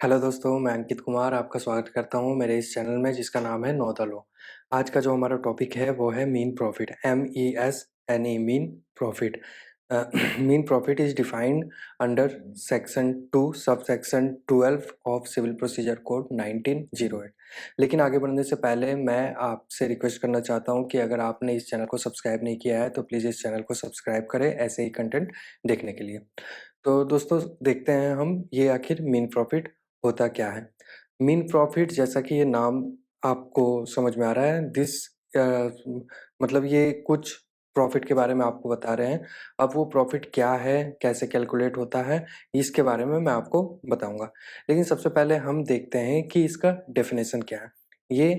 Hello दोस्तों, मैं अंकित कुमार आपका स्वागत करता हूँ मेरे इस चैनल में जिसका नाम है नो द लॉ। आज का जो हमारा टॉपिक है वो है mean profit MESNE mean profit. Mean profit is defined under section 2 subsection 12 of civil procedure code 1908। लेकिन आगे बढ़ने से पहले मैं आपसे रिक्वेस्ट करना चाहता हूँ कि अगर आपने इस चैनल को सब्सक्राइब नहीं किया है तो प्लीज़ इस चैनल को सब्सक्राइब करें ऐसे ही कंटेंट देखने के लिए। तो दोस्तों देखते हैं हम ये आखिर मीन प्रॉफिट होता क्या है? मीन प्रॉफिट जैसा कि ये नाम आपको समझ में आ रहा है मतलब ये कुछ प्रॉफिट के बारे में आपको बता रहे हैं। अब वो प्रॉफिट क्या है, कैसे कैलकुलेट होता है, इसके बारे में मैं आपको बताऊँगा। लेकिन सबसे पहले हम देखते हैं कि इसका डेफ़िनेशन क्या है? ये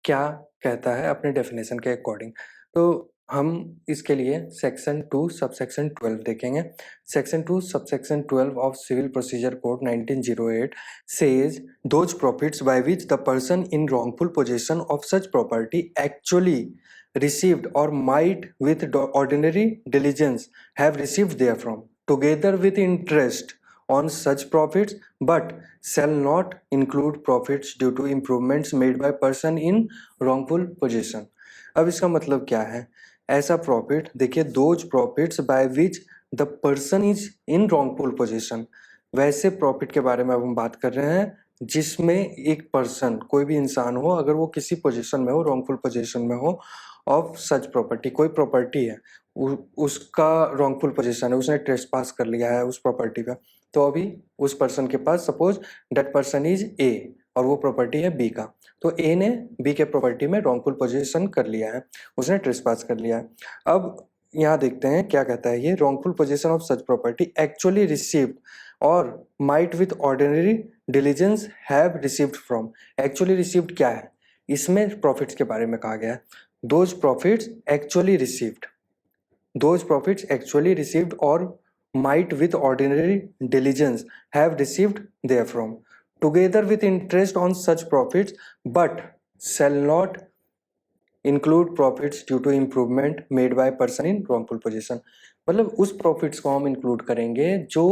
क्या कहता है अपने डेफ़िनेशन के अकॉर्डिंग? तो हम इसके लिए सेक्शन 2 सबसेक्शन 12 देखेंगे। Section 2 subsection 12 of Civil Procedure Code 1908 says those profits by which the person in wrongful possession of such property actually received or might with ordinary diligence have received therefrom together with interest on such profits but shall not include profits due to improvements made by person in wrongful possession। अब इसका मतलब क्या है? ऐसा profit देखिए, those profits by which the person is in wrongful position, वैसे profit के बारे में अब हम बात कर रहे हैं जिसमें एक पर्सन, कोई भी इंसान हो, अगर वो किसी पोजीशन में हो, रॉन्गफुल पोजीशन में हो ऑफ सच प्रॉपर्टी, कोई प्रॉपर्टी है उसका रॉन्गफुल पोजीशन है, उसने ट्रेसपास कर लिया है उस प्रॉपर्टी पे, तो अभी उस पर्सन के पास suppose that person is A और वो प्रॉपर्टी है बी का, तो ए ने बी के प्रॉपर्टी में रॉन्गफुल पोजीशन कर लिया है, उसने ट्रेसपास कर लिया है। अब यहाँ देखते हैं क्या कहता है ये, wrongful possession of such property actually received और might with ordinary diligence have received from. Actually received क्या है, इसमें प्रॉफिट्स के बारे में कहा गया है। Those profits actually received, those profits actually received or might with ordinary diligence have received therefrom together with interest on such profits but shall not include profits due to improvement made by person in wrongful possession। मतलब उस profits को हम include करेंगे जो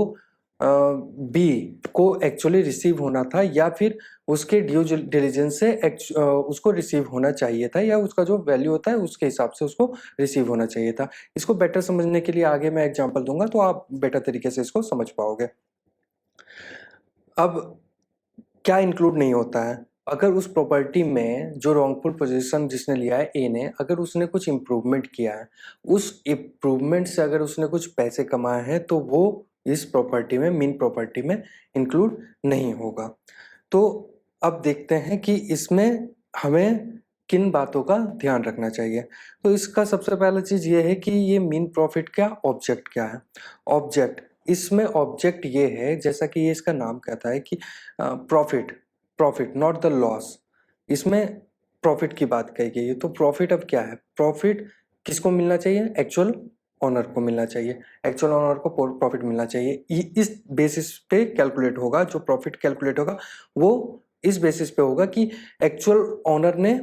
B को actually receive होना था या फिर उसके ड्यू डिलीजेंस से उसको रिसीव होना चाहिए था, या उसका जो वैल्यू होता है उसके हिसाब से उसको रिसीव होना चाहिए था। इसको बेटर समझने के लिए आगे मैं एग्जांपल दूंगा तो आप बेटर तरीके से इसको समझ पाओगे। अब क्या इंक्लूड नहीं होता है, अगर उस प्रॉपर्टी में जो रॉन्गफुल पोजीशन जिसने लिया है ए ने, अगर उसने कुछ इम्प्रूवमेंट किया है, उस इम्प्रूवमेंट से अगर उसने कुछ पैसे कमाए हैं तो वो इस प्रॉपर्टी में, मीन प्रॉपर्टी में इंक्लूड नहीं होगा। तो अब देखते हैं कि इसमें हमें किन बातों का ध्यान रखना चाहिए। तो इसका सबसे पहला चीज ये है कि ये मीन प्रॉफिट का ऑब्जेक्ट क्या है। ऑब्जेक्ट, इसमें ऑब्जेक्ट ये है, जैसा कि ये इसका नाम कहता है कि profit, profit not the loss, इसमें प्रॉफिट की बात कही गई है। तो प्रॉफिट अब क्या है, प्रॉफिट किसको मिलना चाहिए, एक्चुअल ऑनर को मिलना चाहिए, एक्चुअल ऑनर को प्रॉफिट मिलना चाहिए। इस बेसिस पे कैलकुलेट होगा, जो प्रॉफिट कैलकुलेट होगा वो इस बेसिस पे होगा कि एक्चुअल ऑनर ने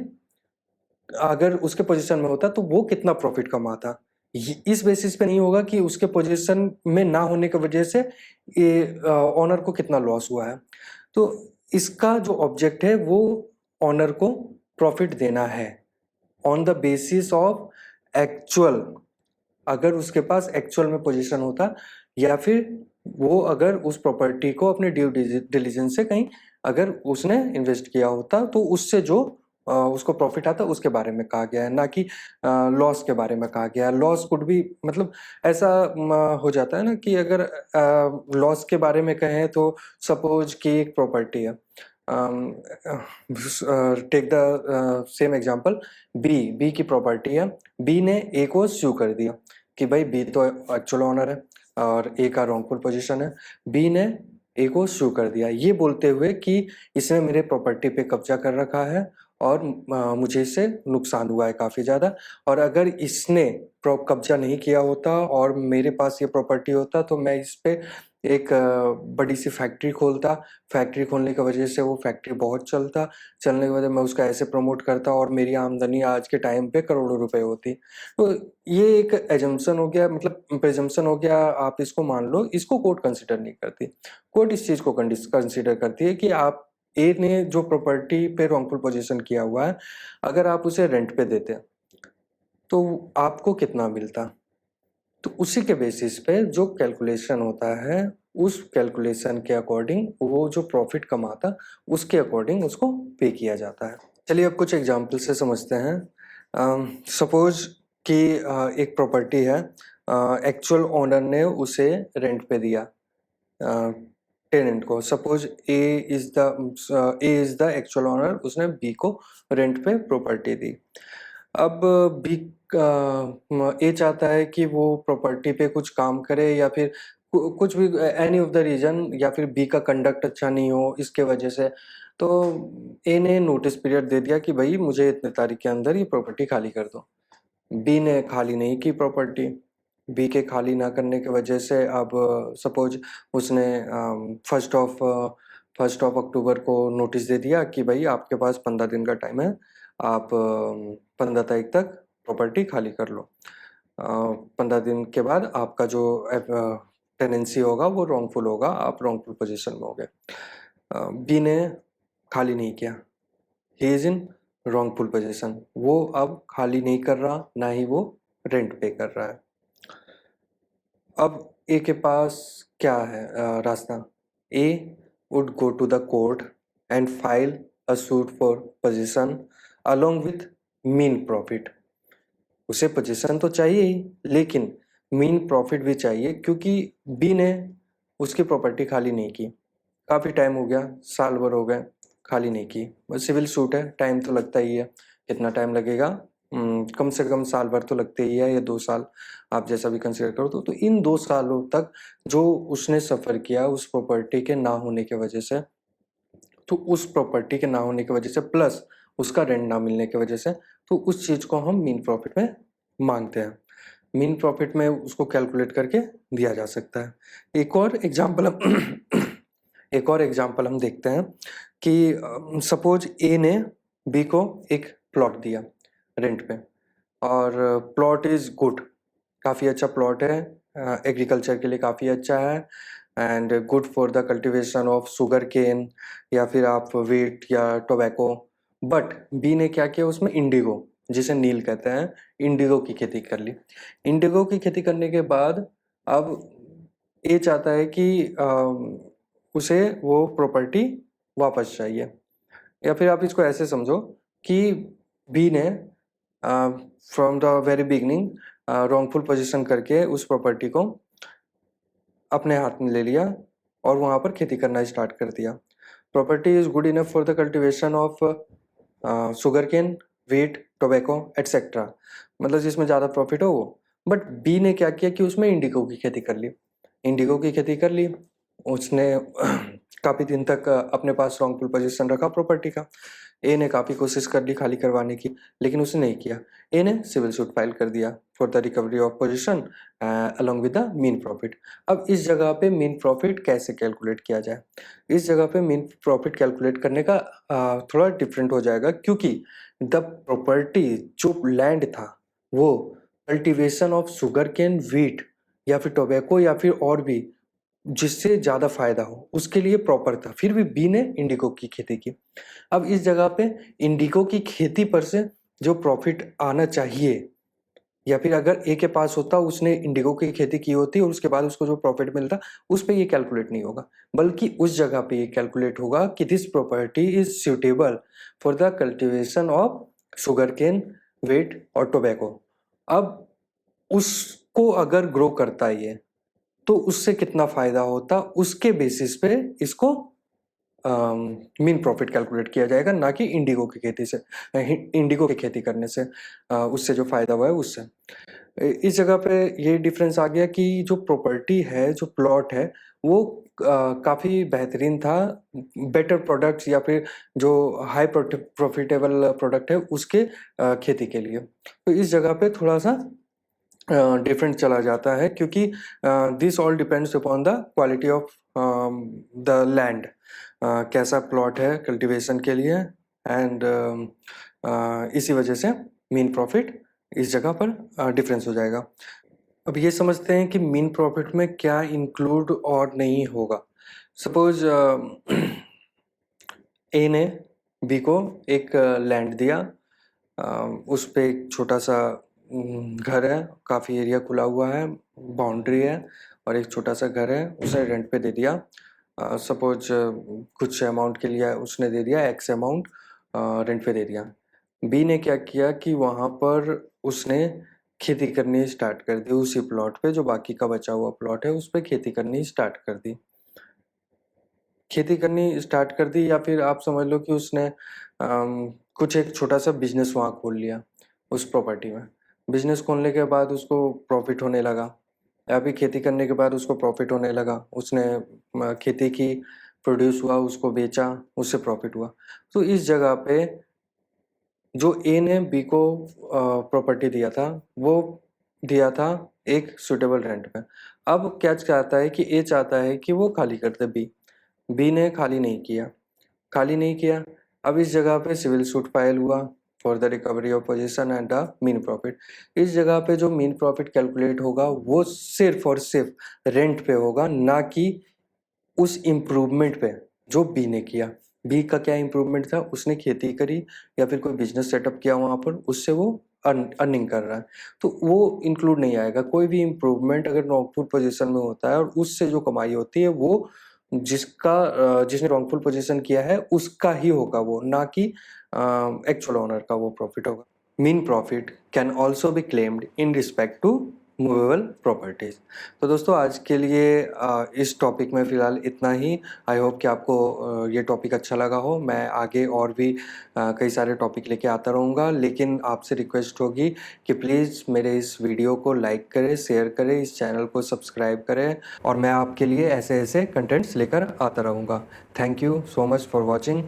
अगर उसके पोजीशन में होता तो वो कितना प्रॉफिट कमाता। इस बेसिस पे नहीं होगा कि उसके पोजीशन में ना होने की वजह से ऑनर को कितना लॉस हुआ है। तो इसका जो ऑब्जेक्ट है वो ऑनर को प्रॉफिट देना है on the basis of actual, अगर उसके पास एक्चुअल में पोजीशन होता, या फिर वो अगर उस प्रॉपर्टी को अपने ड्यू डिलिजेंस से कहीं अगर उसने इन्वेस्ट किया होता तो उससे जो उसको प्रॉफिट आता उसके बारे में कहा गया है, ना कि लॉस के बारे में कहा गया है। लॉस कुड भी, मतलब ऐसा हो जाता है ना कि अगर लॉस के बारे में कहें तो सपोज कि एक प्रॉपर्टी है, take the same example, B की प्रॉपर्टी है, बी ने ए को स्यू कर दिया कि भाई बी तो एक्चुअल ओनर है और ए का रॉन्गफुल पोजीशन है। बी ने ए को स्यू कर दिया ये बोलते हुए कि इसने मेरे प्रॉपर्टी पे कब्जा कर रखा है और मुझे इससे नुकसान हुआ है काफ़ी ज़्यादा, और अगर इसने कब्जा नहीं किया होता और मेरे पास ये प्रॉपर्टी होता तो मैं इस पे एक बड़ी सी फैक्ट्री खोलता, फैक्ट्री खोलने की वजह से वो फैक्ट्री बहुत चलता, चलने की वजह मैं उसका ऐसे प्रमोट करता और मेरी आमदनी आज के टाइम पे करोड़ों रुपए होती। तो ये एक एजम्पशन हो गया, मतलब प्रिजम्पशन हो गया, आप इसको मान लो, इसको कोर्ट कंसिडर नहीं करती। कोर्ट इस चीज को कंसिडर करती है कि आप ए ने जो प्रॉपर्टी पे रॉन्गफुल पोजीशन किया हुआ है, अगर आप उसे रेंट पे देते तो आपको कितना मिलता। तो उसी के बेसिस पे जो कैलकुलेशन होता है, उस कैलकुलेशन के अकॉर्डिंग वो जो प्रॉफिट कमाता, उसके अकॉर्डिंग उसको पे किया जाता है। चलिए अब कुछ एग्जाम्पल से समझते हैं। सपोज कि एक प्रॉपर्टी है, एक्चुअल ओनर ने उसे रेंट पे दिया टेनेंट को। Suppose A is the actual owner, उसने बी को रेंट पे प्रॉपर्टी दी। अब बी ए चाहता है कि वो प्रॉपर्टी पे कुछ काम करे, या फिर कुछ भी एनी ऑफ द रीजन, या फिर बी का कंडक्ट अच्छा नहीं हो इसके वजह से। तो ए ने नोटिस पीरियड दे दिया कि भाई मुझे इतने तारीख के अंदर ये प्रॉपर्टी खाली कर दो। बी ने खाली नहीं की प्रॉपर्टी। बी के खाली ना करने की वजह से अब सपोज उसने फर्स्ट ऑफ अक्टूबर को नोटिस दे दिया कि भाई आपके पास 15 दिन का टाइम है, आप 15 तारीख तक प्रॉपर्टी खाली कर लो। 15 दिन के बाद आपका जो टेनेंसी होगा वो रॉन्गफुल होगा, आप रॉन्गफुल पोजीशन में हो गए। बी ने खाली नहीं किया, he is in wrongful position. वो अब खाली नहीं कर रहा, ना ही वो रेंट पे कर रहा है। अब ए के पास क्या है रास्ता? A would go to the court and file a suit for possession along with मीन प्रॉफिट। उसे पोजीशन तो चाहिए ही, लेकिन मीन प्रॉफिट भी चाहिए, क्योंकि बी ने उसकी प्रॉपर्टी खाली नहीं की। काफ़ी टाइम हो गया, साल भर हो गए, खाली नहीं की। बस सिविल सूट है, टाइम तो लगता ही है। कितना टाइम लगेगा? कम से कम साल भर तो लगते ही है, या 2 साल, आप जैसा भी कंसिडर करो। तो इन 2 सालों तक जो उसने सफ़र किया उस प्रॉपर्टी के ना होने की वजह से, तो उस प्रॉपर्टी के ना होने की वजह से प्लस उसका रेंट ना मिलने की वजह से, तो उस चीज़ को हम मीन प्रॉफिट में मांगते हैं। मीन प्रॉफिट में उसको कैलकुलेट करके दिया जा सकता है। एक और एग्जांपल हम एक और एग्जांपल हम देखते हैं कि सपोज ए ने बी को एक प्लॉट दिया रेंट पे, और प्लॉट इज़ गुड, काफ़ी अच्छा प्लॉट है, एग्रीकल्चर के लिए काफ़ी अच्छा है, and good for the cultivation of sugar cane, या फिर आप वीट या टोबैको। बट बी ने क्या किया, उसमें इंडिगो, जिसे नील कहते हैं, इंडिगो की खेती कर ली। इंडिगो की खेती करने के बाद अब ए चाहता है कि उसे वो प्रॉपर्टी वापस चाहिए, या फिर आप इसको ऐसे समझो कि बी ने from the very beginning wrongful position करके उस प्रॉपर्टी को अपने हाथ में ले लिया और वहाँ पर खेती करना स्टार्ट कर दिया। Property is good enough for the cultivation of sugar cane, wheat, tobacco etcetera, मतलब जिसमें ज़्यादा प्रॉफिट हो वो। बट बी ने क्या किया कि उसमें इंडिगो की खेती कर ली। इंडिगो की खेती कर ली उसने काफ़ी दिन तक अपने पास रॉन्गफुल पोजीशन रखा प्रॉपर्टी का। ए ने काफ़ी कोशिश कर ली खाली करवाने की, लेकिन उसने नहीं किया। ए ने सिविल सूट फाइल कर दिया for the recovery of position along with the mean profit. अब इस जगह पे मीन प्रॉफिट कैसे कैलकुलेट किया जाए? इस जगह पे मीन प्रॉफिट कैलकुलेट करने का थोड़ा डिफरेंट हो जाएगा, क्योंकि द प्रॉपर्टी जो लैंड था वो cultivation of sugar cane, wheat या फिर टोबैको या फिर और भी जिससे ज़्यादा फायदा हो उसके लिए प्रॉपर था। फिर भी बी ने इंडिगो की खेती की। अब इस जगह पे इंडिगो की खेती पर से जो प्रॉफिट आना चाहिए, या फिर अगर ए के पास होता, उसने इंडिगो की खेती की होती और उसके बाद उसको जो प्रॉफिट मिलता, उस पे ये कैलकुलेट नहीं होगा, बल्कि उस जगह पे ये कैलकुलेट होगा कि this property is suitable for the cultivation of sugar cane, wheat और टोबैको। अब उसको अगर ग्रो करता है ये, तो उससे कितना फायदा होता, उसके बेसिस पे इसको मीन प्रॉफिट कैलकुलेट किया जाएगा, ना कि इंडिगो की खेती से, इंडिगो की खेती करने से उससे जो फायदा हुआ है उससे। इस जगह पे ये डिफरेंस आ गया कि जो प्रॉपर्टी है, जो प्लॉट है, वो काफ़ी बेहतरीन था, बेटर प्रोडक्ट्स या फिर जो हाई प्रॉफिटेबल प्रोडक्ट है उसके खेती के लिए। तो इस जगह पे थोड़ा सा डिफरेंट चला जाता है, क्योंकि this all depends upon the quality of the land, कैसा प्लॉट है कल्टीवेशन के लिए, एंड इसी वजह से मीन प्रॉफिट इस जगह पर डिफरेंस हो जाएगा। अब ये समझते हैं कि मीन प्रॉफिट में क्या इंक्लूड और नहीं होगा। सपोज ए ने बी को एक लैंड दिया, उस पे एक छोटा सा घर है, काफ़ी एरिया खुला हुआ है, बाउंड्री है और एक छोटा सा घर है, उसने रेंट पे दे दिया। सपोज कुछ अमाउंट के लिए उसने दे दिया, एक्स अमाउंट रेंट पे दे दिया। बी ने क्या किया कि वहाँ पर उसने खेती करनी स्टार्ट कर दी, उसी प्लॉट पे जो बाकी का बचा हुआ प्लॉट है उस पे खेती करनी स्टार्ट कर दी। खेती करनी स्टार्ट कर दी, या फिर आप समझ लो कि उसने कुछ एक छोटा सा बिजनेस वहाँ खोल लिया उस प्रॉपर्टी में। बिजनेस खोलने के बाद उसको प्रॉफिट होने लगा, या फिर खेती करने के बाद उसको प्रॉफिट होने लगा, उसने खेती की, प्रोड्यूस हुआ, उसको बेचा, उससे प्रॉफिट हुआ। तो इस जगह पे जो ए ने बी को प्रॉपर्टी दिया था, वो दिया था एक सुटेबल रेंट पे। अब क्या चाहता है कि ए चाहता है कि वो खाली कर दे बी ने खाली नहीं किया, खाली नहीं किया। अब इस जगह पे सिविल सूट फाइल हुआ for the recovery of position and the mean profit. इस जगह पे जो मीन प्रॉफिट कैलकुलेट होगा वो सिर्फ और सिर्फ रेंट पे होगा, ना कि उस इम्प्रूवमेंट पे जो बी ने किया। बी का क्या इम्प्रूवमेंट था, उसने खेती करी या फिर कोई बिजनेस सेटअप किया वहाँ पर, उससे वो अर्निंग कर रहा है, तो वो इंक्लूड नहीं आएगा। कोई भी इम्प्रूवमेंट अगर रॉन्गफुल पोजीशन में होता है और उससे जो कमाई होती है वो जिसने रॉन्गफुल पोजीशन किया है उसका ही होगा, वो ना कि एक्चुअल ओनर का वो प्रॉफिट होगा। Mean profit can also be claimed in respect to movable properties. तो दोस्तों आज के लिए इस टॉपिक में फ़िलहाल इतना ही। आई होप कि आपको ये टॉपिक अच्छा लगा हो। मैं आगे और भी कई सारे टॉपिक लेके आता रहूँगा, लेकिन आपसे रिक्वेस्ट होगी कि प्लीज़ मेरे इस वीडियो को लाइक करें, शेयर करें, इस चैनल को सब्सक्राइब करें, और मैं आपके लिए ऐसे ऐसे कंटेंट्स लेकर आता रहूँगा। Thank you so much for watching.